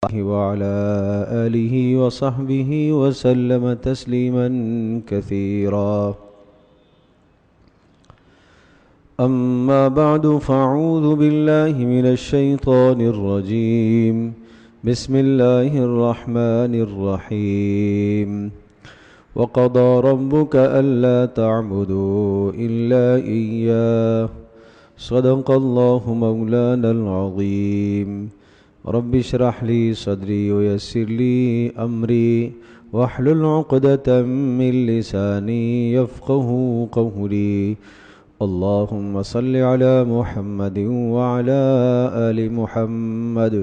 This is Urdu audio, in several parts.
وعلى آله وصحبه وسلم تسليما كثيرا. أما بعد فأعوذ بالله من الشيطان الرجيم. بسم الله الرحمن الرحيم. وقضى ربك ألا تعبدوا إلا إياه. صدق الله مولانا العظيم. رب اشرح لي صدري ويسر لي أمري واحلل عقدة من لساني يفقهوا قولي. اللهم صل على محمد وعلى آل محمد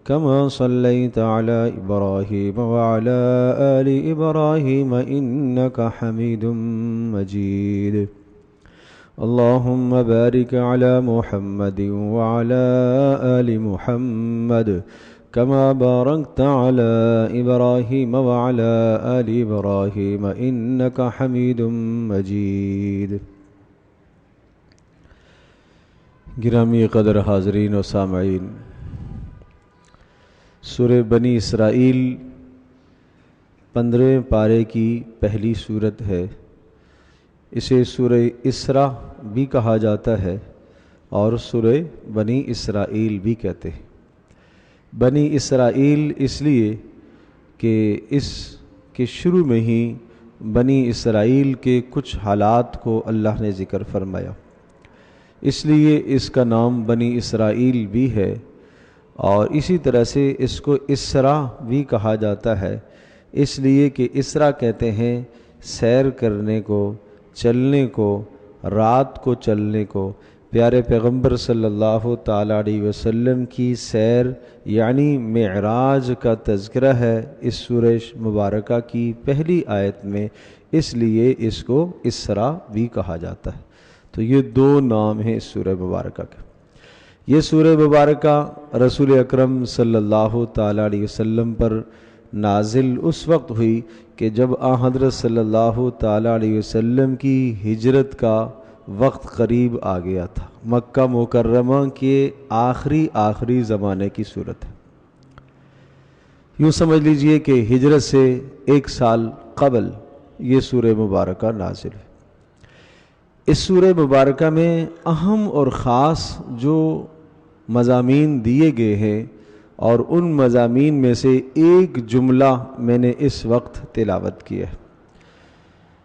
كما صليت على إبراهيم وعلى آل إبراهيم إنك حميد مجيد. اللهم بارك على محمد وعلى آل محمد كما باركت على إبراهيم وعلى آل إبراهيم إنك حميد مجيد. گرامی قدر حاضرین و سامعین، سورہ بنی اسرائیل 15ویں پارے کی پہلی سورت ہے. اسے سورہ اسراء بھی کہا جاتا ہے اور سورہ بنی اسرائیل بھی کہتے ہیں. بنی اسرائیل اس لیے کہ اس کے شروع میں ہی بنی اسرائیل کے کچھ حالات کو اللہ نے ذکر فرمایا، اس لیے اس کا نام بنی اسرائیل بھی ہے. اور اسی طرح سے اس کو اسراء بھی کہا جاتا ہے، اس لیے کہ اسراء کہتے ہیں سیر کرنے کو، چلنے کو، رات کو چلنے کو. پیارے پیغمبر صلی اللہ تعالیٰ علیہ وسلم کی سیر یعنی معراج کا تذکرہ ہے اس سورہ مبارکہ کی پہلی آیت میں، اس لیے اس کو اسراء بھی کہا جاتا ہے. تو یہ دو نام ہیں اس سورہ مبارکہ کے. یہ سورہ مبارکہ رسول اکرم صلی اللہ تعالیٰ علیہ وسلم پر نازل اس وقت ہوئی کہ جب حضرت صلی اللہ تعالیٰ علیہ وسلم کی ہجرت کا وقت قریب آ گیا تھا. مکہ مکرمہ کے آخری زمانے کی صورت ہے. یوں سمجھ لیجئے کہ ہجرت سے 1 سال قبل یہ سورہ مبارکہ نازل ہے. اس سورہ مبارکہ میں اہم اور خاص جو مضامین دیے گئے ہیں، اور ان مضامین میں سے ایک جملہ میں نے اس وقت تلاوت کیا ہے.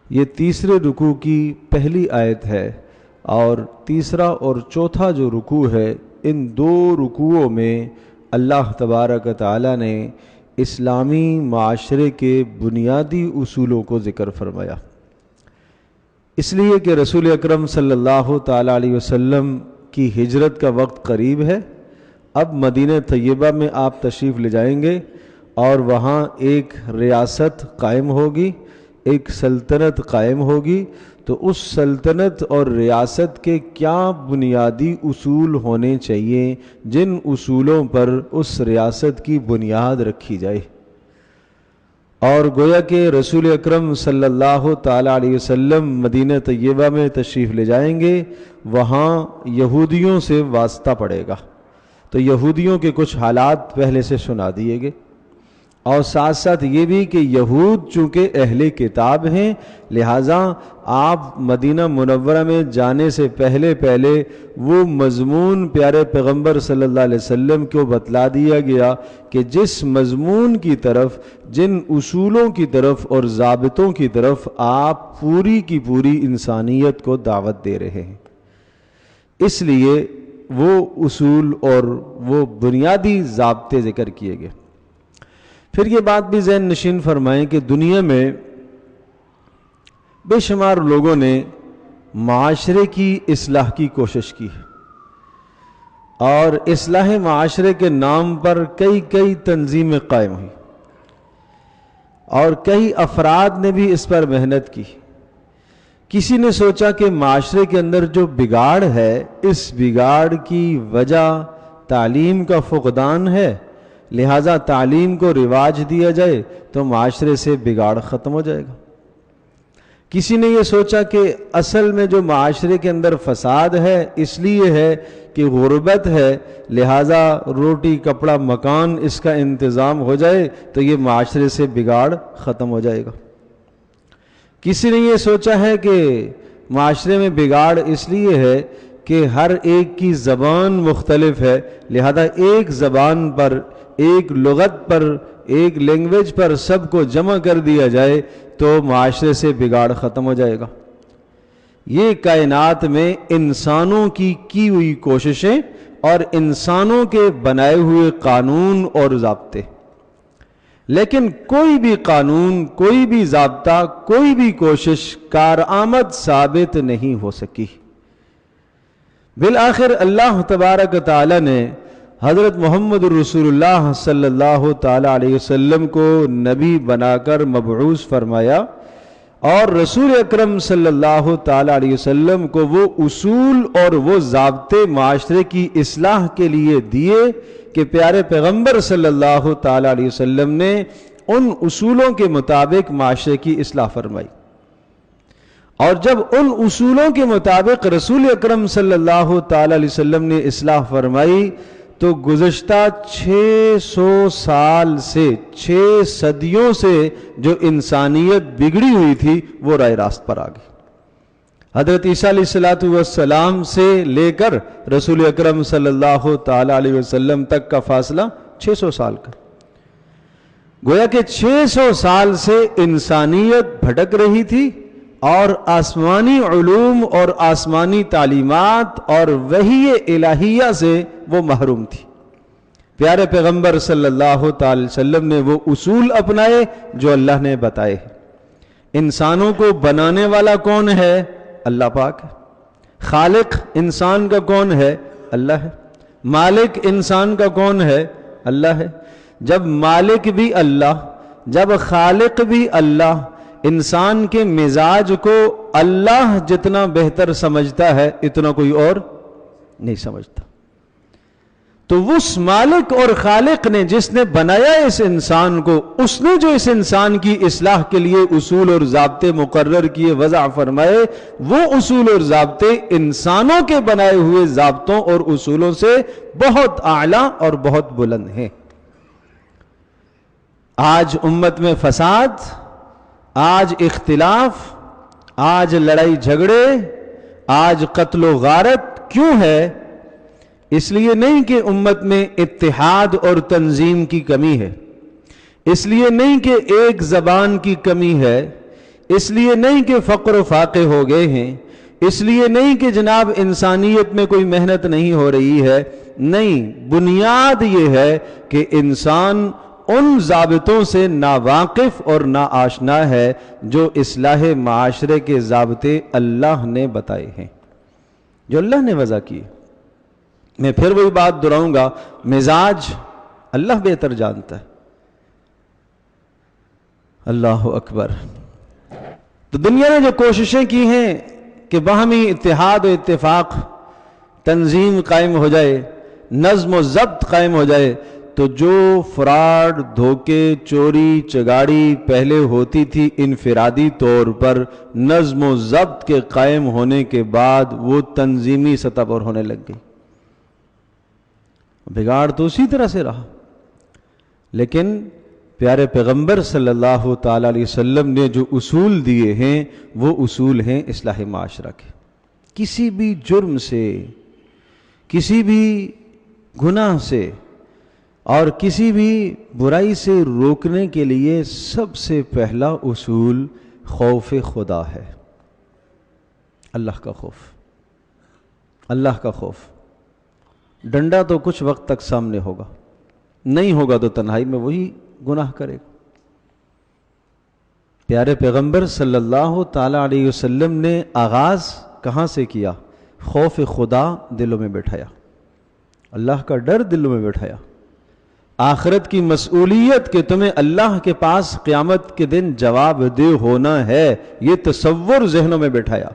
یہ تیسرے رکوع کی پہلی آیت ہے، اور تیسرا اور چوتھا جو رکوع ہے، ان دو رکوعوں میں اللہ تبارک و تعالی نے اسلامی معاشرے کے بنیادی اصولوں کو ذکر فرمایا. اس لیے کہ رسول اکرم صلی اللہ تعالیٰ علیہ وسلم کی ہجرت کا وقت قریب ہے. اب مدینہ طیبہ میں آپ تشریف لے جائیں گے اور وہاں ایک ریاست قائم ہوگی، ایک سلطنت قائم ہوگی. تو اس سلطنت اور ریاست کے کیا بنیادی اصول ہونے چاہیے جن اصولوں پر اس ریاست کی بنیاد رکھی جائے. اور گویا کہ رسول اکرم صلی اللہ تعالیٰ علیہ وسلم مدینہ طیبہ میں تشریف لے جائیں گے، وہاں یہودیوں سے واسطہ پڑے گا. تو یہودیوں کے کچھ حالات پہلے سے سنا دیے گئے، اور ساتھ ساتھ یہ بھی کہ یہود چونکہ اہل کتاب ہیں، لہٰذا آپ مدینہ منورہ میں جانے سے پہلے وہ مضمون پیارے پیغمبر صلی اللہ علیہ وسلم کو بتلا دیا گیا کہ جس مضمون کی طرف، جن اصولوں کی طرف اور ضابطوں کی طرف آپ پوری کی پوری انسانیت کو دعوت دے رہے ہیں. اس لیے وہ اصول اور وہ بنیادی ضابطے ذکر کیے گئے. پھر یہ بات بھی ذہن نشین فرمائیں کہ دنیا میں بے شمار لوگوں نے معاشرے کی اصلاح کی کوشش کی ہے، اور اصلاح معاشرے کے نام پر کئی تنظیمیں قائم ہوئی، اور کئی افراد نے بھی اس پر محنت کی. کسی نے سوچا کہ معاشرے کے اندر جو بگاڑ ہے، اس بگاڑ کی وجہ تعلیم کا فقدان ہے، لہٰذا تعلیم کو رواج دیا جائے تو معاشرے سے بگاڑ ختم ہو جائے گا. کسی نے یہ سوچا کہ اصل میں جو معاشرے کے اندر فساد ہے اس لیے ہے کہ غربت ہے، لہٰذا روٹی کپڑا مکان اس کا انتظام ہو جائے تو یہ معاشرے سے بگاڑ ختم ہو جائے گا۔ کسی نے یہ سوچا ہے کہ معاشرے میں بگاڑ اس لیے ہے کہ ہر ایک کی زبان مختلف ہے، لہذا ایک زبان پر، ایک لغت پر، ایک لینگویج پر سب کو جمع کر دیا جائے تو معاشرے سے بگاڑ ختم ہو جائے گا۔ یہ کائنات میں انسانوں کی ہوئی کوششیں اور انسانوں کے بنائے ہوئے قانون اور ضابطے، لیکن کوئی بھی قانون، کوئی بھی ضابطہ، کوئی بھی کوشش کارآمد ثابت نہیں ہو سکی۔ بالآخر اللہ تبارک تعالی نے حضرت محمد رسول اللہ صلی اللہ تعالی علیہ وسلم کو نبی بنا کر مبعوث فرمایا، اور رسول اکرم صلی اللہ تعالی علیہ وسلم کو وہ اصول اور وہ ضابطے معاشرے کی اصلاح کے لیے دیے کہ پیارے پیغمبر صلی اللہ تعالی علیہ وسلم نے ان اصولوں کے مطابق معاشرے کی اصلاح فرمائی۔ اور جب ان اصولوں کے مطابق رسول اکرم صلی اللہ تعالی علیہ وسلم نے اصلاح فرمائی تو گزشتہ 600 سال سے، 6 صدیوں سے جو انسانیت بگڑی ہوئی تھی وہ راہ راست پر آ گئی۔ حضرت عیسیٰ علیہ السلام سے لے کر رسول اکرم صلی اللہ تعالی علیہ وسلم تک کا فاصلہ 600 سال کا، گویا کہ 600 سال سے انسانیت بھٹک رہی تھی اور آسمانی علوم اور آسمانی تعلیمات اور وحی الہیہ سے وہ محروم تھی۔ پیارے پیغمبر صلی اللہ تعالی وسلم نے وہ اصول اپنائے جو اللہ نے بتائے۔ انسانوں کو بنانے والا کون ہے؟ اللہ پاک ہے۔ خالق انسان کا کون ہے؟ اللہ ہے۔ مالک انسان کا کون ہے؟ اللہ ہے۔ جب مالک بھی اللہ، جب خالق بھی اللہ، انسان کے مزاج کو اللہ جتنا بہتر سمجھتا ہے اتنا کوئی اور نہیں سمجھتا۔ تو اس مالک اور خالق نے جس نے بنایا اس انسان کو، اس نے جو اس انسان کی اصلاح کے لیے اصول اور ضابطے مقرر کیے، وضع فرمائے، وہ اصول اور ضابطے انسانوں کے بنائے ہوئے ضابطوں اور اصولوں سے بہت اعلیٰ اور بہت بلند ہیں۔ آج امت میں فساد، آج اختلاف، آج لڑائی جھگڑے، آج قتل و غارت کیوں ہے؟ اس لیے نہیں کہ امت میں اتحاد اور تنظیم کی کمی ہے، اس لیے نہیں کہ ایک زبان کی کمی ہے، اس لیے نہیں کہ فقر و فاقے ہو گئے ہیں، اس لیے نہیں کہ جناب انسانیت میں کوئی محنت نہیں ہو رہی ہے، نہیں، بنیاد یہ ہے کہ انسان ان ضابطوں سے ناواقف اور ناآشنا ہے جو اصلاح معاشرے کے ضابطے اللہ نے بتائے ہیں، جو اللہ نے وضع کیے۔ میں پھر وہی بات دہراؤں گا، مزاج اللہ بہتر جانتا ہے۔ اللہ اکبر۔ تو دنیا نے جو کوششیں کی ہیں کہ باہمی اتحاد و اتفاق، تنظیم قائم ہو جائے، نظم و ضبط قائم ہو جائے، تو جو فراڈ، دھوکے، چوری، چگاڑی پہلے ہوتی تھی انفرادی طور پر، نظم و ضبط کے قائم ہونے کے بعد وہ تنظیمی سطح پر ہونے لگ گئی۔ بگاڑ تو اسی طرح سے رہا، لیکن پیارے پیغمبر صلی اللہ تعالی علیہ وسلم نے جو اصول دیے ہیں وہ اصول ہیں اصلاح معاشرہ کے۔ کسی بھی جرم سے، کسی بھی گناہ سے اور کسی بھی برائی سے روکنے کے لیے سب سے پہلا اصول خوف خدا ہے، اللہ کا خوف۔ اللہ کا خوف۔ ڈنڈا تو کچھ وقت تک سامنے ہوگا، نہیں ہوگا تو تنہائی میں وہی گناہ کرے گا۔ پیارے پیغمبر صلی اللہ تعالی علیہ وسلم نے آغاز کہاں سے کیا؟ خوف خدا دلوں میں بٹھایا، اللہ کا ڈر دلوں میں بٹھایا، آخرت کی مسئولیت کہ تمہیں اللہ کے پاس قیامت کے دن جواب دہ ہونا ہے، یہ تصور ذہنوں میں بٹھایا۔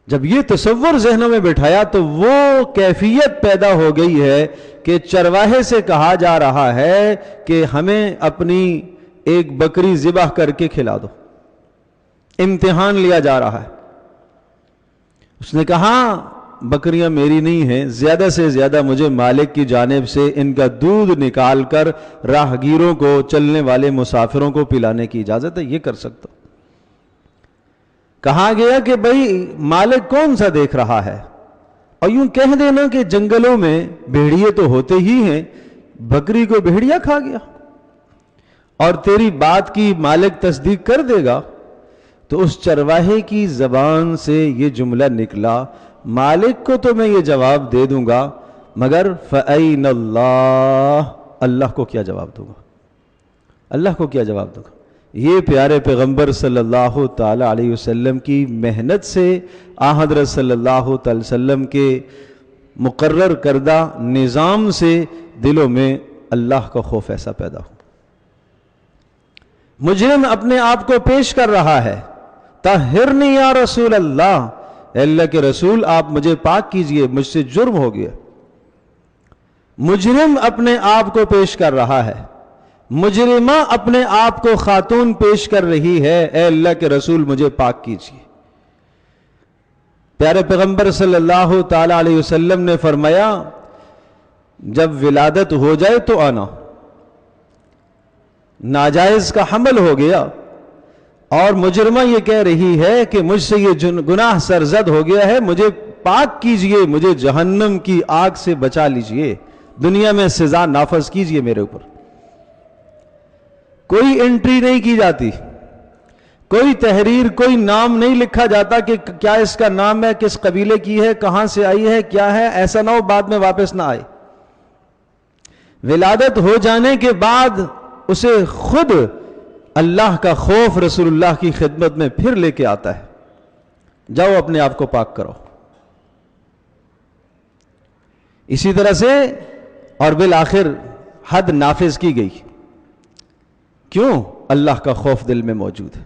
جب یہ تصور ذہنوں میں بٹھایا تو وہ کیفیت پیدا ہو گئی ہے کہ چرواہے سے کہا جا رہا ہے کہ ہمیں اپنی ایک بکری ذبح کر کے کھلا دو، امتحان لیا جا رہا ہے۔ اس نے کہا بکریاں میری نہیں ہیں، زیادہ سے زیادہ مجھے مالک کی جانب سے ان کا دودھ نکال کر راہگیروں کو، چلنے والے مسافروں کو پلانے کی اجازت ہے، یہ کر سکتا ہوں۔ کہا گیا کہ بھائی مالک کون سا دیکھ رہا ہے، اور یوں کہہ دینا کہ جنگلوں میں بھیڑیے تو ہوتے ہی ہیں، بکری کو بھیڑیا کھا گیا، اور تیری بات کی مالک تصدیق کر دے گا۔ تو اس چرواہے کی زبان سے یہ جملہ نکلا، مالک کو تو میں یہ جواب دے دوں گا، مگر فَأَيْنَ اللَّهُ، اللہ کو کیا جواب دوں گا، اللہ کو کیا جواب دوں گا۔ یہ پیارے پیغمبر صلی اللہ تعالی علیہ وسلم کی محنت سے حضرت صلی اللہ تعالی وسلم کے مقرر کردہ نظام سے دلوں میں اللہ کا خوف ایسا پیدا ہو۔ مجرم اپنے آپ کو پیش کر رہا ہے، طہرنی یا رسول اللہ، اے اللہ کے رسول آپ مجھے پاک کیجئے، مجھ سے جرم ہو گیا۔ مجرم اپنے آپ کو پیش کر رہا ہے، مجرمہ اپنے آپ کو خاتون پیش کر رہی ہے، اے اللہ کے رسول مجھے پاک کیجئے۔ پیارے پیغمبر صلی اللہ تعالی علیہ وسلم نے فرمایا جب ولادت ہو جائے تو آنا، ناجائز کا حمل ہو گیا اور مجرمہ یہ کہہ رہی ہے کہ مجھ سے یہ گناہ سرزد ہو گیا ہے، مجھے پاک کیجئے، مجھے جہنم کی آگ سے بچا لیجئے، دنیا میں سزا نافذ کیجئے میرے اوپر۔ کوئی انٹری نہیں کی جاتی، کوئی تحریر، کوئی نام نہیں لکھا جاتا کہ کیا اس کا نام ہے، کس قبیلے کی ہے، کہاں سے آئی ہے، کیا ہے، ایسا نہ ہو بعد میں واپس نہ آئے۔ ولادت ہو جانے کے بعد اسے خود اللہ کا خوف رسول اللہ کی خدمت میں پھر لے کے آتا ہے، جاؤ اپنے آپ کو پاک کرو۔ اسی طرح سے اور بالآخر حد نافذ کی گئی، کیوں؟ اللہ کا خوف دل میں موجود ہے،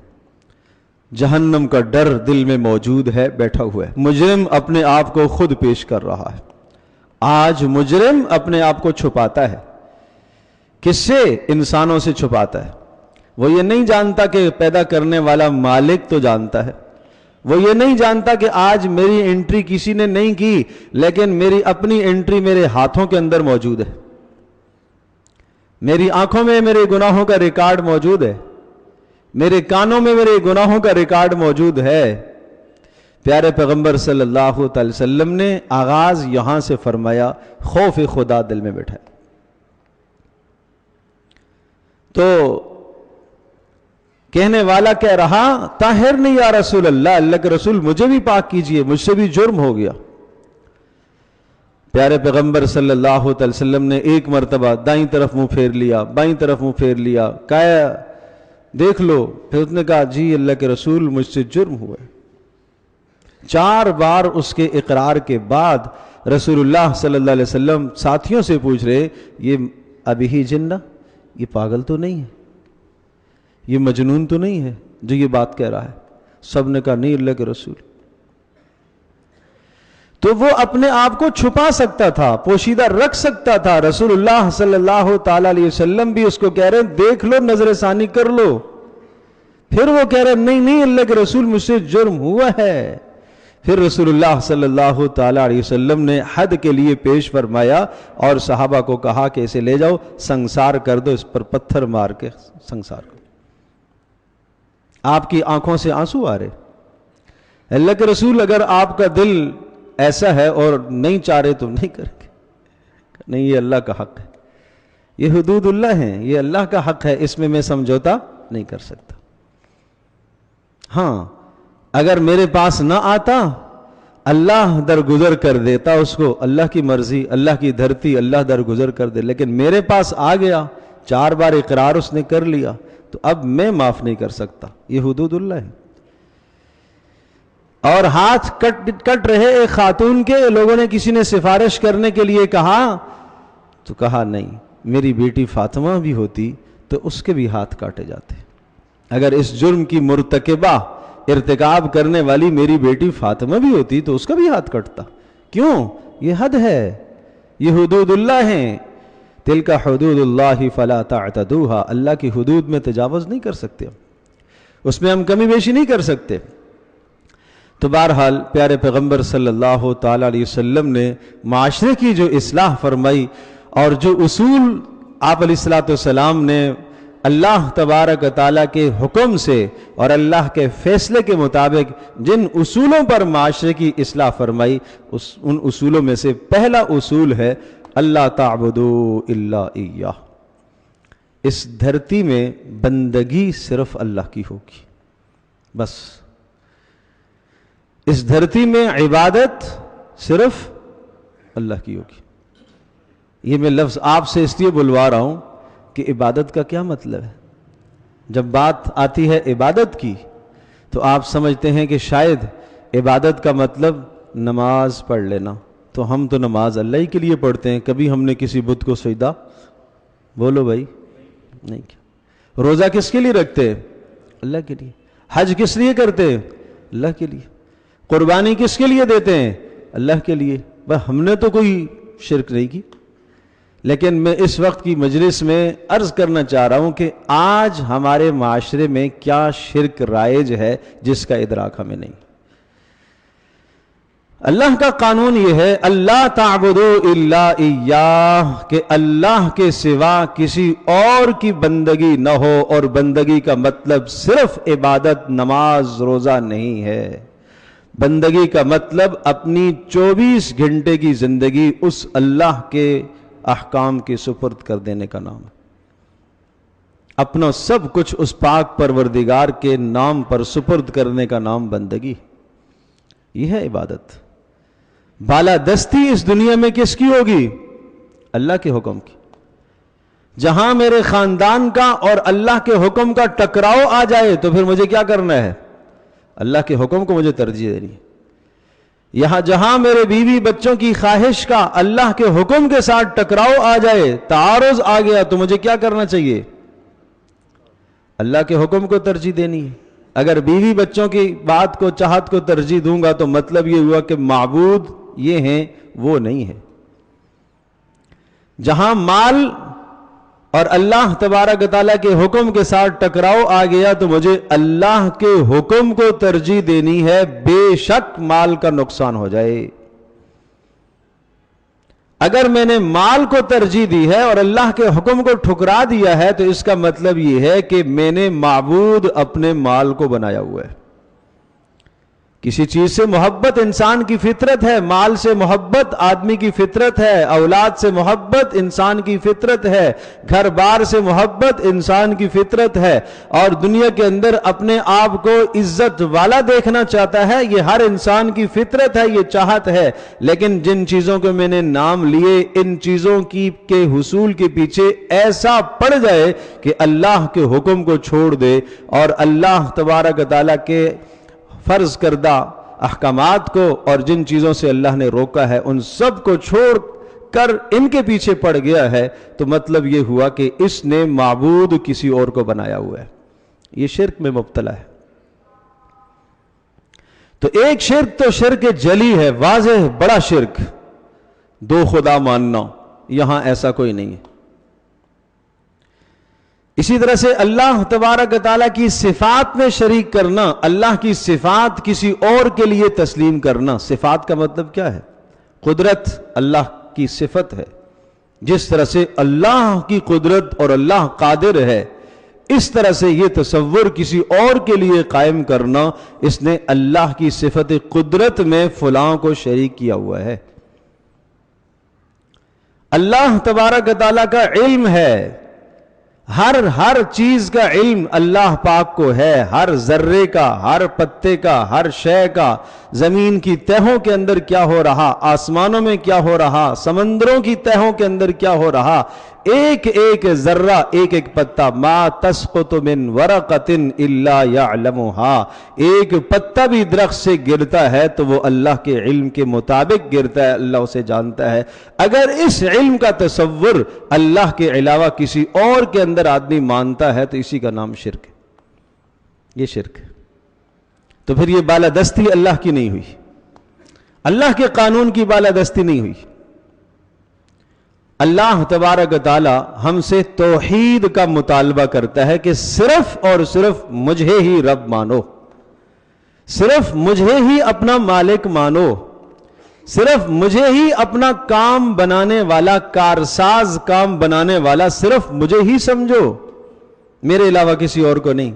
جہنم کا ڈر دل میں موجود ہے، بیٹھا ہوا ہے۔ مجرم اپنے آپ کو خود پیش کر رہا ہے۔ آج مجرم اپنے آپ کو چھپاتا ہے، کس سے؟ انسانوں سے چھپاتا ہے۔ وہ یہ نہیں جانتا کہ پیدا کرنے والا مالک تو جانتا ہے، وہ یہ نہیں جانتا کہ آج میری انٹری کسی نے نہیں کی، لیکن میری اپنی انٹری میرے ہاتھوں کے اندر موجود ہے، میری آنکھوں میں میرے گناہوں کا ریکارڈ موجود ہے، میرے کانوں میں میرے گناہوں کا ریکارڈ موجود ہے۔ پیارے پیغمبر صلی اللہ تعالی وسلم نے آغاز یہاں سے فرمایا، خوف خدا دل میں بیٹھا ہے۔ تو کہنے والا کہہ رہا طاہرنی یا رسول اللہ، اللہ کے رسول مجھے بھی پاک کیجئے، مجھ سے بھی جرم ہو گیا۔ پیارے پیغمبر صلی اللہ علیہ وسلم نے ایک مرتبہ دائیں طرف منہ پھیر لیا، بائیں طرف منہ پھیر لیا، کہا دیکھ لو، پھر اس نے کہا جی اللہ کے رسول مجھ سے جرم ہوا ہے۔ 4 بار اس کے اقرار کے بعد رسول اللہ صلی اللہ علیہ وسلم ساتھیوں سے پوچھ رہے یہ ابھی ہی جنہ، یہ پاگل تو نہیں ہے، یہ مجنون تو نہیں ہے جو یہ بات کہہ رہا ہے؟ سب نے کہا نہیں اللہ کے رسول۔ تو وہ اپنے آپ کو چھپا سکتا تھا، پوشیدہ رکھ سکتا تھا۔ رسول اللہ صلی اللہ تعالی علیہ وسلم بھی اس کو کہہ رہے ہیں دیکھ لو، نظر ثانی کر لو۔ پھر وہ کہہ رہے ہیں نہیں اللہ کے رسول مجھ سے جرم ہوا ہے۔ پھر رسول اللہ صلی اللہ تعالی علیہ وسلم نے حد کے لیے پیش فرمایا اور صحابہ کو کہا کہ اسے لے جاؤ، سنسار کر دو، اس پر پتھر مار کے سنسار کرو۔ آپ کی آنکھوں سے آنسو آ رہے۔ اللہ کے رسول اگر آپ کا دل ایسا ہے اور نہیں چاہ رہے تو نہیں کریں گے، نہیں یہ اللہ کا حق ہے، یہ حدود اللہ ہیں، یہ اللہ کا حق ہے، اس میں میں سمجھوتا نہیں کر سکتا۔ ہاں اگر میرے پاس نہ آتا، اللہ درگزر کر دیتا اس کو، اللہ کی مرضی، اللہ کی دھرتی، اللہ درگزر کر دے، لیکن میرے پاس آ گیا، 4 بار اقرار اس نے کر لیا، تو اب میں معاف نہیں کر سکتا، یہ حدود اللہ ہے۔ اور ہاتھ کٹ رہے ایک خاتون کے، لوگوں نے کسی نے سفارش کرنے کے لیے کہا تو کہا نہیں، میری بیٹی فاطمہ بھی ہوتی تو اس کے بھی ہاتھ کاٹے جاتے۔ اگر اس جرم کی مرتکبہ، ارتکاب کرنے والی میری بیٹی فاطمہ بھی ہوتی تو اس کا بھی ہاتھ کٹتا۔ کیوں؟ یہ حد ہے، یہ حدود اللہ ہیں۔ تلک حدود اللہ فلا تعتدوها، اللہ کی حدود میں تجاوز نہیں کر سکتے۔ اس میں ہم کمی بیشی نہیں کر سکتے. تو بہرحال پیارے پیغمبر صلی اللہ تعالی علیہ وسلم نے معاشرے کی جو اصلاح فرمائی اور جو اصول آپ علیہ الصلوۃ والسلام نے اللہ تبارک و تعالیٰ کے حکم سے اور اللہ کے فیصلے کے مطابق جن اصولوں پر معاشرے کی اصلاح فرمائی، ان اصولوں میں سے پہلا اصول ہے اللہ تعبدوا الا ایاہ. اس دھرتی میں بندگی صرف اللہ کی ہوگی، بس. اس دھرتی میں عبادت صرف اللہ کی ہوگی. یہ میں لفظ آپ سے اس لیے بلوا رہا ہوں کہ عبادت کا کیا مطلب ہے. جب بات آتی ہے عبادت کی تو آپ سمجھتے ہیں کہ شاید عبادت کا مطلب نماز پڑھ لینا. تو ہم تو نماز اللہ ہی کے لیے پڑھتے ہیں، کبھی ہم نے کسی بت کو سجدہ، بولو بھائی، نہیں کیا. روزہ کس کے لیے رکھتے ہیں؟ اللہ کے لیے. حج کس لیے کرتے ہیں؟ اللہ کے لیے. قربانی کس کے لیے دیتے ہیں؟ اللہ کے لیے. بس ہم نے تو کوئی شرک نہیں کی. لیکن میں اس وقت کی مجلس میں عرض کرنا چاہ رہا ہوں کہ آج ہمارے معاشرے میں کیا شرک رائج ہے جس کا ادراک ہمیں نہیں. اللہ کا قانون یہ ہے اللہ تعبدوا الا ایاہ، کہ اللہ کے سوا کسی اور کی بندگی نہ ہو. اور بندگی کا مطلب صرف عبادت، نماز، روزہ نہیں ہے. بندگی کا مطلب اپنی 24 گھنٹے کی زندگی اس اللہ کے احکام کی سپرد کر دینے کا نام ہے. اپنا سب کچھ اس پاک پروردگار کے نام پر سپرد کرنے کا نام بندگی. یہ ہے عبادت. بالادستی اس دنیا میں کس کی ہوگی؟ اللہ کے حکم کی. جہاں میرے خاندان کا اور اللہ کے حکم کا ٹکراؤ آ جائے تو پھر مجھے کیا کرنا ہے؟ اللہ کے حکم کو مجھے ترجیح دینی ہے. یہاں جہاں میرے بیوی بچوں کی خواہش کا اللہ کے حکم کے ساتھ ٹکراؤ آ جائے، تعارض آ گیا، تو مجھے کیا کرنا چاہیے؟ اللہ کے حکم کو ترجیح دینی ہے. اگر بیوی بچوں کی بات کو، چاہت کو ترجیح دوں گا تو مطلب یہ ہوا کہ معبود یہ ہیں، وہ نہیں ہے. جہاں مال اور اللہ تبارک تعالیٰ کے حکم کے ساتھ ٹکراؤ آ گیا تو مجھے اللہ کے حکم کو ترجیح دینی ہے، بے شک مال کا نقصان ہو جائے. اگر میں نے مال کو ترجیح دی ہے اور اللہ کے حکم کو ٹھکرا دیا ہے تو اس کا مطلب یہ ہے کہ میں نے معبود اپنے مال کو بنایا ہوا ہے. کسی چیز سے محبت انسان کی فطرت ہے، مال سے محبت آدمی کی فطرت ہے، اولاد سے محبت انسان کی فطرت ہے، گھر بار سے محبت انسان کی فطرت ہے، اور دنیا کے اندر اپنے آپ کو عزت والا دیکھنا چاہتا ہے. یہ ہر انسان کی فطرت ہے، یہ چاہت ہے. لیکن جن چیزوں کو میں نے نام لیے، ان چیزوں کے حصول کے پیچھے ایسا پڑ جائے کہ اللہ کے حکم کو چھوڑ دے اور اللہ تبارک تعالیٰ کے فرض کردہ احکامات کو اور جن چیزوں سے اللہ نے روکا ہے ان سب کو چھوڑ کر ان کے پیچھے پڑ گیا ہے، تو مطلب یہ ہوا کہ اس نے معبود کسی اور کو بنایا ہوا ہے. یہ شرک میں مبتلا ہے. تو ایک شرک تو شرک جلی ہے، واضح بڑا شرک، دو خدا ماننا. یہاں ایسا کوئی نہیں ہے. اسی طرح سے اللہ تبارک تعالیٰ کی صفات میں شریک کرنا، اللہ کی صفات کسی اور کے لیے تسلیم کرنا. صفات کا مطلب کیا ہے؟ قدرت اللہ کی صفت ہے. جس طرح سے اللہ کی قدرت اور اللہ قادر ہے، اس طرح سے یہ تصور کسی اور کے لیے قائم کرنا، اس نے اللہ کی صفت قدرت میں فلاں کو شریک کیا ہوا ہے. اللہ تبارک تعالیٰ کا علم ہے، ہر چیز کا علم اللہ پاک کو ہے، ہر ذرے کا، ہر پتے کا، ہر شے کا. زمین کی تہوں کے اندر کیا ہو رہا، آسمانوں میں کیا ہو رہا، سمندروں کی تہوں کے اندر کیا ہو رہا، ایک ایک ذرہ، ایک ایک پتا. ما تسقط من ورقۃ الا يعلمها، ایک پتا بھی درخت سے گرتا ہے تو وہ اللہ کے علم کے مطابق گرتا ہے، اللہ اسے جانتا ہے. اگر اس علم کا تصور اللہ کے علاوہ کسی اور کے اندر آدمی مانتا ہے تو اسی کا نام شرک ہے. یہ شرک ہے. تو پھر یہ بالادستی اللہ کی نہیں ہوئی، اللہ کے قانون کی بالادستی نہیں ہوئی. اللہ تبارک و تعالی ہم سے توحید کا مطالبہ کرتا ہے کہ صرف اور صرف مجھے ہی رب مانو، صرف مجھے ہی اپنا مالک مانو، صرف مجھے ہی اپنا کام بنانے والا، کارساز کام بنانے والا صرف مجھے ہی سمجھو، میرے علاوہ کسی اور کو نہیں۔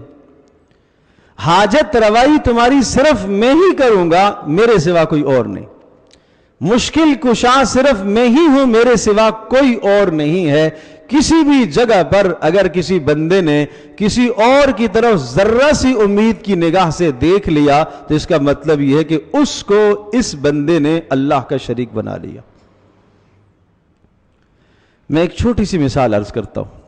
حاجت روائی تمہاری صرف میں ہی کروں گا، میرے سوا کوئی اور نہیں۔ مشکل کشا صرف میں ہی ہوں، میرے سوا کوئی اور نہیں ہے۔ کسی بھی جگہ پر اگر کسی بندے نے کسی اور کی طرف ذرہ سی امید کی نگاہ سے دیکھ لیا تو اس کا مطلب یہ ہے کہ اس کو اس بندے نے اللہ کا شریک بنا لیا۔ میں ایک چھوٹی سی مثال عرض کرتا ہوں۔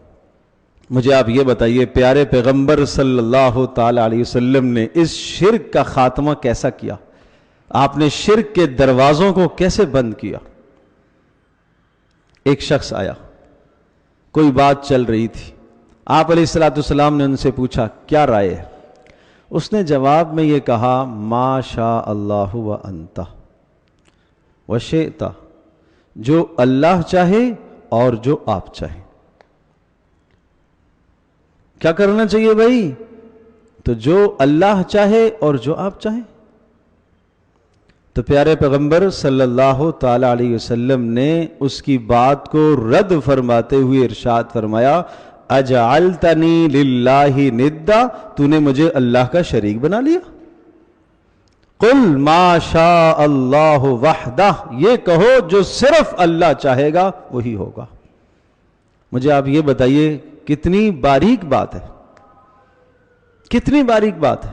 مجھے آپ یہ بتائیے، پیارے پیغمبر صلی اللہ تعالی علیہ وسلم نے اس شرک کا خاتمہ کیسا کیا؟ آپ نے شرک کے دروازوں کو کیسے بند کیا؟ ایک شخص آیا، کوئی بات چل رہی تھی، آپ علیہ الصلوۃ والسلام نے ان سے پوچھا کیا رائے ہے؟ اس نے جواب میں یہ کہا، ما شاء اللہ و انت وشئت، جو اللہ چاہے اور جو آپ چاہیں۔ کیا کرنا چاہیے بھائی؟ تو جو اللہ چاہے اور جو آپ چاہیں۔ تو پیارے پیغمبر صلی اللہ تعالی علیہ وسلم نے اس کی بات کو رد فرماتے ہوئے ارشاد فرمایا، اجعلتنی للہ ندا، تو نے مجھے اللہ کا شریک بنا لیا۔ قل ما شاء اللہ وحدہ، یہ کہو جو صرف اللہ چاہے گا وہی ہوگا۔ مجھے آپ یہ بتائیے کتنی باریک بات ہے، کتنی باریک بات ہے،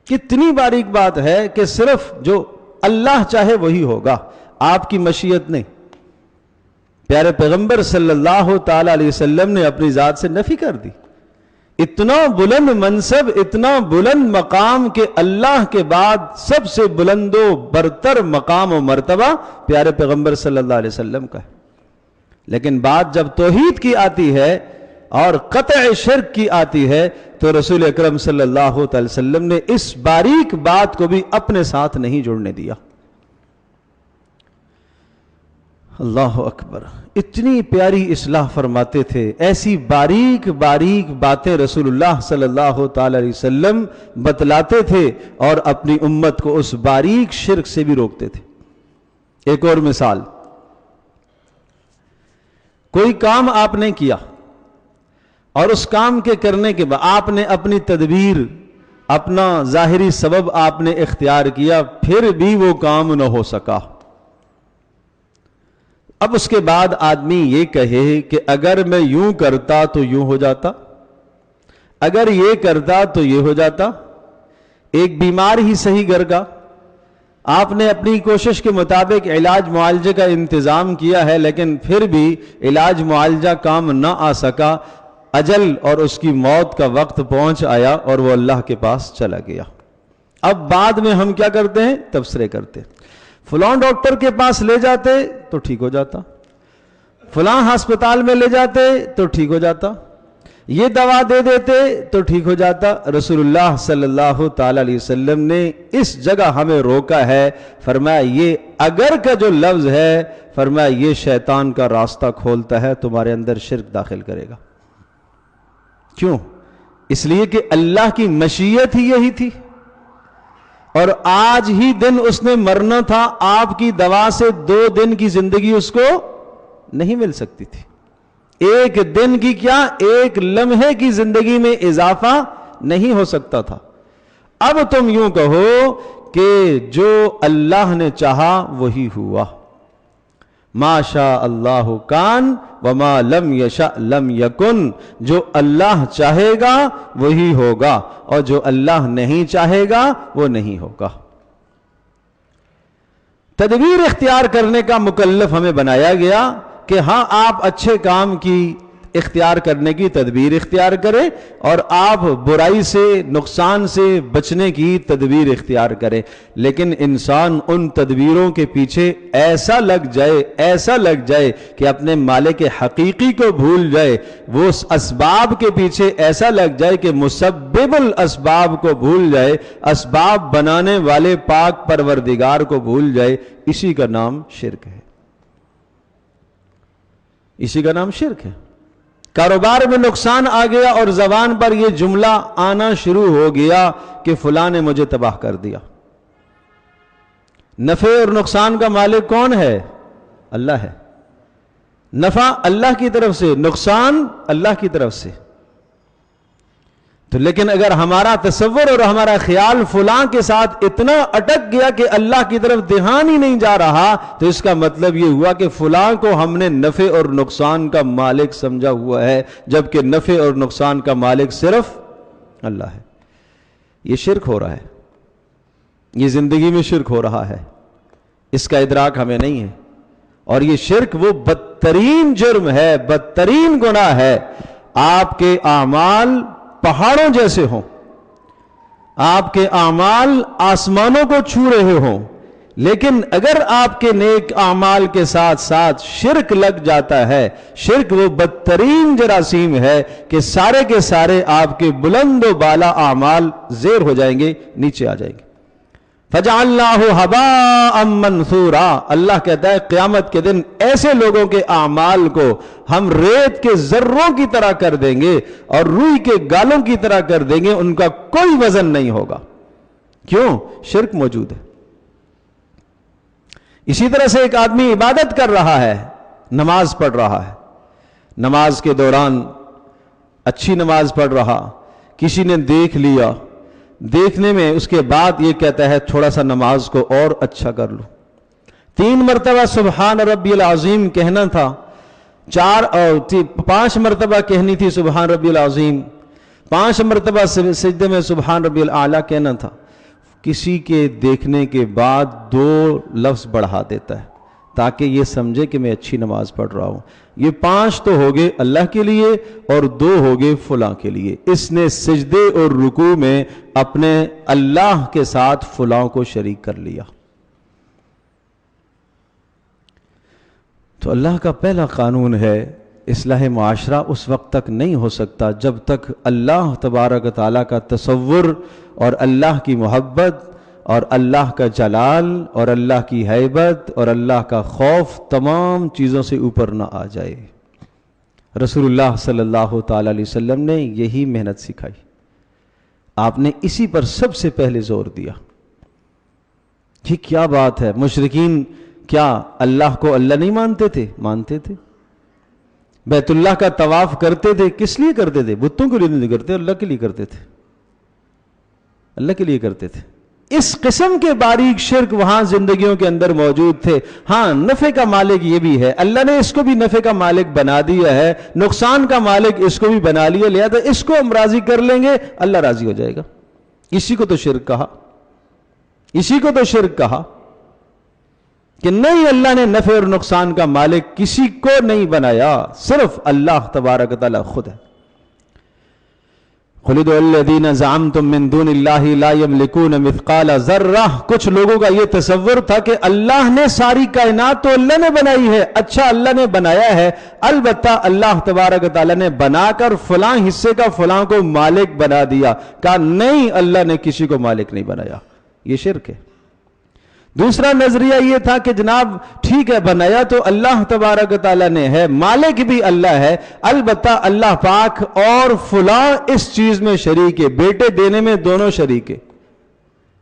کتنی باریک بات ہے کہ صرف جو اللہ چاہے وہی ہوگا، آپ کی مشیت نہیں۔ پیارے پیغمبر صلی اللہ تعالی علیہ وسلم نے اپنی ذات سے نفی کر دی۔ اتنا بلند منصب، اتنا بلند مقام کہ اللہ کے بعد سب سے بلند و برتر مقام و مرتبہ پیارے پیغمبر صلی اللہ علیہ وسلم کا ہے۔ لیکن بات جب توحید کی آتی ہے اور قطع شرک کی آتی ہے تو رسول اکرم صلی اللہ علیہ وسلم نے اس باریک بات کو بھی اپنے ساتھ نہیں جڑنے دیا۔ اللہ اکبر، اتنی پیاری اصلاح فرماتے تھے، ایسی باریک باریک باتیں رسول اللہ صلی اللہ تعالی علیہ وسلم بتلاتے تھے اور اپنی امت کو اس باریک شرک سے بھی روکتے تھے۔ ایک اور مثال، کوئی کام آپ نے کیا اور اس کام کے کرنے کے بعد آپ نے اپنی تدبیر، اپنا ظاہری سبب آپ نے اختیار کیا، پھر بھی وہ کام نہ ہو سکا۔ اب اس کے بعد آدمی یہ کہے کہ اگر میں یوں کرتا تو یوں ہو جاتا، اگر یہ کرتا تو یہ ہو جاتا۔ ایک بیمار ہی صحیح گھر کا، آپ نے اپنی کوشش کے مطابق علاج معالجے کا انتظام کیا ہے، لیکن پھر بھی علاج معالجہ کام نہ آ سکا، اجل اور اس کی موت کا وقت پہنچ آیا اور وہ اللہ کے پاس چلا گیا۔ اب بعد میں ہم کیا کرتے ہیں؟ تبصرے کرتے ہیں، فلاں ڈاکٹر کے پاس لے جاتے تو ٹھیک ہو جاتا، فلاں ہسپتال میں لے جاتے تو ٹھیک ہو جاتا، یہ دوا دے دیتے تو ٹھیک ہو جاتا۔ رسول اللہ صلی اللہ تعالی علیہ وسلم نے اس جگہ ہمیں روکا ہے، فرمایا یہ اگر کا جو لفظ ہے، فرمایا یہ شیطان کا راستہ کھولتا ہے، تمہارے اندر شرک داخل کرے گا۔ کیوں؟ اس لیے کہ اللہ کی مشیت ہی یہی تھی، اور آج ہی دن اس نے مرنا تھا، آپ کی دوا سے 2 دن کی زندگی اس کو نہیں مل سکتی تھی۔ ایک دن کی کیا، ایک لمحے کی زندگی میں اضافہ نہیں ہو سکتا تھا۔ اب تم یوں کہو کہ جو اللہ نے چاہا وہی ہوا، ما شاء اللہ کان وما لم یشاء لم یکن، جو اللہ چاہے گا وہی ہوگا اور جو اللہ نہیں چاہے گا وہ نہیں ہوگا۔ تدبیر اختیار کرنے کا مکلف ہمیں بنایا گیا کہ ہاں آپ اچھے کام کی اختیار کرنے کی تدبیر اختیار کریں اور آپ برائی سے، نقصان سے بچنے کی تدبیر اختیار کریں، لیکن انسان ان تدبیروں کے پیچھے ایسا لگ جائے کہ اپنے مالک حقیقی کو بھول جائے، وہ اسباب کے پیچھے ایسا لگ جائے کہ مسبب الاسباب کو بھول جائے، اسباب بنانے والے پاک پروردگار کو بھول جائے، اسی کا نام شرک ہے۔ اسی کا نام شرک ہے۔ کاروبار میں نقصان آ گیا اور زبان پر یہ جملہ آنا شروع ہو گیا کہ فلاں نے مجھے تباہ کر دیا۔ نفع اور نقصان کا مالک کون ہے؟ اللہ ہے۔ نفع اللہ کی طرف سے، نقصان اللہ کی طرف سے۔ تو لیکن اگر ہمارا تصور اور ہمارا خیال فلاں کے ساتھ اتنا اٹک گیا کہ اللہ کی طرف دھیان ہی نہیں جا رہا، تو اس کا مطلب یہ ہوا کہ فلاں کو ہم نے نفع اور نقصان کا مالک سمجھا ہوا ہے، جبکہ نفع اور نقصان کا مالک صرف اللہ ہے۔ یہ شرک ہو رہا ہے، یہ زندگی میں شرک ہو رہا ہے، اس کا ادراک ہمیں نہیں ہے۔ اور یہ شرک وہ بدترین جرم ہے، بدترین گناہ ہے۔ آپ کے اعمال پہاڑوں جیسے ہوں، آپ کے اعمال آسمانوں کو چھو رہے ہوں، لیکن اگر آپ کے نیک اعمال کے ساتھ ساتھ شرک لگ جاتا ہے، شرک وہ بدترین جراثیم ہے کہ سارے کے سارے آپ کے بلند و بالا اعمال زیر ہو جائیں گے، نیچے آ جائیں گے۔ فَجَعَلْنَاهُ هَبَاءً مَنْثُورًا، اللہ کہتا ہے قیامت کے دن ایسے لوگوں کے اعمال کو ہم ریت کے ذروں کی طرح کر دیں گے اور روئی کے گالوں کی طرح کر دیں گے، ان کا کوئی وزن نہیں ہوگا۔ کیوں؟ شرک موجود ہے۔ اسی طرح سے ایک آدمی عبادت کر رہا ہے، نماز پڑھ رہا ہے، نماز کے دوران اچھی نماز پڑھ رہا، کسی نے دیکھ لیا، دیکھنے میں اس کے بعد یہ کہتا ہے تھوڑا سا نماز کو اور اچھا کر لوں۔ 3 مرتبہ سبحان ربی العظیم کہنا تھا، 5 مرتبہ کہنی تھی سبحان ربی العظیم، 5 مرتبہ سجدے میں سبحان ربی الاعلیٰ کہنا تھا، کسی کے دیکھنے کے بعد 2 لفظ بڑھا دیتا ہے تاکہ یہ سمجھے کہ میں اچھی نماز پڑھ رہا ہوں۔ یہ 5 تو ہو گئے اللہ کے لیے اور 2 ہو گئے فلاں کے لیے۔ اس نے سجدے اور رکوع میں اپنے اللہ کے ساتھ فلاں کو شریک کر لیا۔ تو اللہ کا پہلا قانون ہے اصلاح معاشرہ اس وقت تک نہیں ہو سکتا جب تک اللہ تبارک و تعالیٰ کا تصور اور اللہ کی محبت اور اللہ کا جلال اور اللہ کی ہیبت اور اللہ کا خوف تمام چیزوں سے اوپر نہ آ جائے۔ رسول اللہ صلی اللہ تعالیٰ علیہ وسلم نے یہی محنت سکھائی، آپ نے اسی پر سب سے پہلے زور دیا۔ یہ کیا بات ہے، مشرکین کیا اللہ کو اللہ نہیں مانتے تھے؟ مانتے تھے۔ بیت اللہ کا طواف کرتے تھے، کس لیے کرتے تھے؟ بتوں کے لیے نہیں کرتے، اللہ کے لیے کرتے تھے، اللہ کے لیے کرتے تھے۔ اس قسم کے باریک شرک وہاں زندگیوں کے اندر موجود تھے۔ ہاں، نفع کا مالک یہ بھی ہے، اللہ نے اس کو بھی نفع کا مالک بنا دیا ہے، نقصان کا مالک اس کو بھی بنا لیا، لہذا اس کو ہم راضی کر لیں گے، اللہ راضی ہو جائے گا۔ اسی کو تو شرک کہا، اسی کو تو شرک کہا کہ نہیں، اللہ نے نفع اور نقصان کا مالک کسی کو نہیں بنایا، صرف اللہ تبارک و تعالی خود ہے۔ قُلِ ادْعُوا الَّذِينَ زَعَمْتُم مِّن دُونِ اللَّهِ لَا يَمْلِكُونَ مِثْقَالَ ذَرَّةٍ۔ کچھ لوگوں کا یہ تصور تھا کہ اللہ نے ساری کائنات تو اللہ نے بنائی ہے، اچھا اللہ نے بنایا ہے، البتہ اللہ تبارک و تعالیٰ نے بنا کر فلاں حصے کا فلاں کو مالک بنا دیا۔ کہا نہیں، اللہ نے کسی کو مالک نہیں بنایا، یہ شرک ہے۔ دوسرا نظریہ یہ تھا کہ جناب ٹھیک ہے، بنایا تو اللہ تبارک و تعالیٰ نے ہے، مالک بھی اللہ ہے، البتہ اللہ پاک اور فلاں اس چیز میں شریک ہے، بیٹے دینے میں دونوں شریک ہے،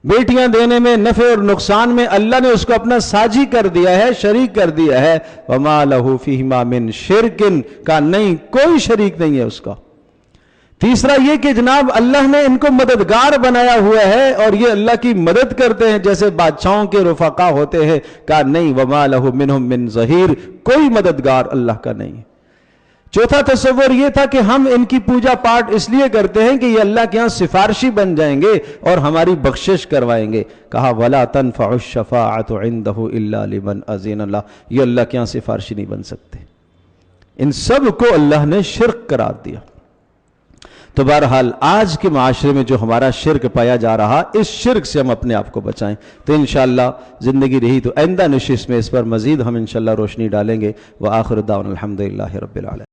بیٹیاں دینے میں، نفع اور نقصان میں اللہ نے اس کو اپنا ساجی کر دیا ہے، شریک کر دیا ہے۔ وَمَا لَهُ فِيهِمَا مِن شِرْكٍ، کا نہیں، کوئی شریک نہیں ہے اس کا۔ تیسرا یہ کہ جناب اللہ نے ان کو مددگار بنایا ہوا ہے اور یہ اللہ کی مدد کرتے ہیں جیسے بادشاہوں کے رفقا ہوتے ہیں، کہا نہیں، وَمَا لَهُ مِنْهُمْ مِنْ ظَهِيرٍ، کوئی مددگار اللہ کا نہیں ہے۔ چوتھا تصور یہ تھا کہ ہم ان کی پوجا پاٹ اس لیے کرتے ہیں کہ یہ اللہ کے ہاں سفارشی بن جائیں گے اور ہماری بخشش کروائیں گے۔ کہا وَلَا تَنْفَعُ الشَّفَاعَةُ عِنْدَهُ إِلَّا لِمَنْ أَذِنَ اللَّهُ، یہ اللہ کے ہاں سفارشی نہیں بن سکتے۔ ان سب کو اللہ نے شرک قرار دیا۔ تو بہرحال آج کے معاشرے میں جو ہمارا شرک پایا جا رہا، اس شرک سے ہم اپنے آپ کو بچائیں۔ تو انشاءاللہ زندگی رہی تو آئندہ نشست میں اس پر مزید ہم انشاءاللہ روشنی ڈالیں گے۔ وآخر دعوانا الحمدللہ رب العالمین۔